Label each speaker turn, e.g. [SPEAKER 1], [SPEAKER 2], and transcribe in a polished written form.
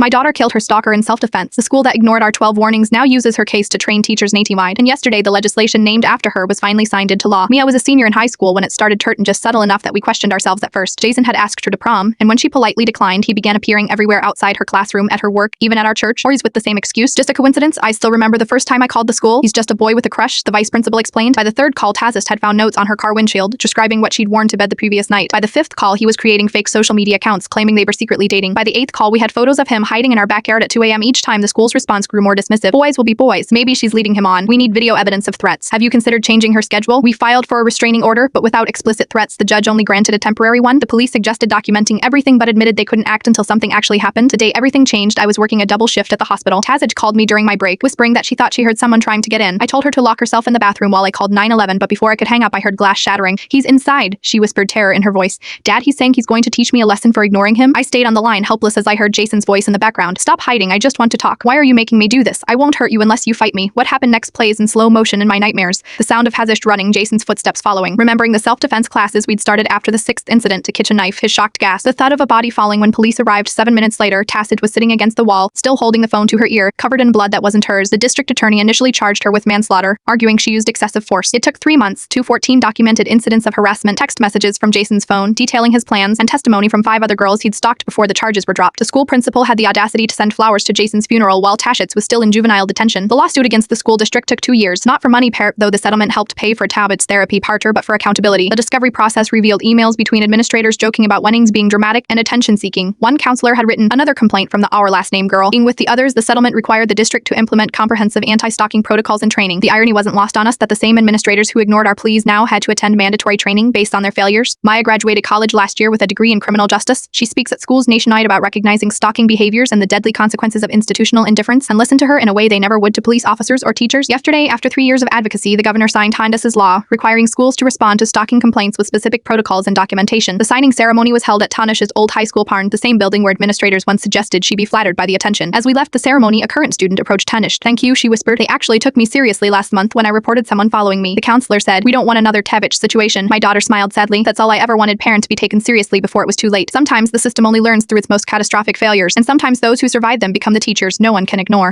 [SPEAKER 1] My daughter killed her stalker in self-defense. The school that ignored our 12 warnings now uses her case to train teachers nationwide. And yesterday, the legislation named after her was finally signed into law. Mia was a senior in high school when it started turning just subtle enough that we questioned ourselves at first. Jason had asked her to prom, and when she politely declined, he began appearing everywhere outside her classroom, at her work, even at our church. Or he's with the same excuse. Just a coincidence? I still remember the first time I called the school. He's just a boy with a crush, the vice principal explained. By the third call, Tazist had found notes on her car windshield, describing what she'd worn to bed the previous night. By the fifth call, he was creating fake social media accounts, claiming they were secretly dating. By the eighth call, we had photos of him hiding in our backyard at 2 a.m. Each time, the school's response grew more dismissive. Boys will be boys. Maybe she's leading him on. We need video evidence of threats. Have you considered changing her schedule? We filed for a restraining order, but without explicit threats, the judge only granted a temporary one. The police suggested documenting everything, but admitted they couldn't act until something actually happened. Today, everything changed. I was working a double shift at the hospital. Tazij called me during my break, whispering that she thought she heard someone trying to get in. I told her to lock herself in the bathroom while I called 911, but before I could hang up, I heard glass shattering. He's inside, she whispered, terror in her voice. Dad, he's saying he's going to teach me a lesson for ignoring him. I stayed on the line, helpless, as I heard Jason's voice in the background. Stop hiding, I just want to talk. Why are you making me do this? I won't hurt you unless you fight me. What happened next plays in slow motion in my nightmares. The sound of Hazish running, Jason's footsteps following. Remembering the self-defense classes we'd started after the 6th incident to kitchen knife, his shocked gasp. The thud of a body falling when police arrived 7 minutes later. Tacit was sitting against the wall, still holding the phone to her ear, covered in blood that wasn't hers. The district attorney initially charged her with manslaughter, arguing she used excessive force. It took 3 months, 214 documented incidents of harassment, text messages from Jason's phone detailing his plans, and testimony from 5 other girls he'd stalked before the charges were dropped. The school principal had the audacity to send flowers to Jason's funeral while Tashitz was still in juvenile detention. The lawsuit against the school district took 2 years, not for money, though the settlement helped pay for Tabit's therapy parter, but for accountability. The discovery process revealed emails between administrators joking about Wennings being dramatic and attention-seeking. One counselor had written another complaint from the our last name girl. Being with the others, the settlement required the district to implement comprehensive anti-stalking protocols and training. The irony wasn't lost on us that the same administrators who ignored our pleas now had to attend mandatory training based on their failures. Maya graduated college last year with a degree in criminal justice. She speaks at schools nationwide about recognizing stalking behaviors and the deadly consequences of institutional indifference, and listen to her in a way they never would to police officers or teachers. Yesterday, after 3 years of advocacy, the governor signed Hondas's law, requiring schools to respond to stalking complaints with specific protocols and documentation. The signing ceremony was held at Tanish's old high school barn, the same building where administrators once suggested she be flattered by the attention. As we left the ceremony, a current student approached Tanish. Thank you, she whispered. They actually took me seriously last month when I reported someone following me. The counselor said, we don't want another Tevich situation. My daughter smiled sadly. That's all I ever wanted, parent to be taken seriously before it was too late. Sometimes the system only learns through its most catastrophic failures, and sometimes those who survive them become the teachers no one can ignore.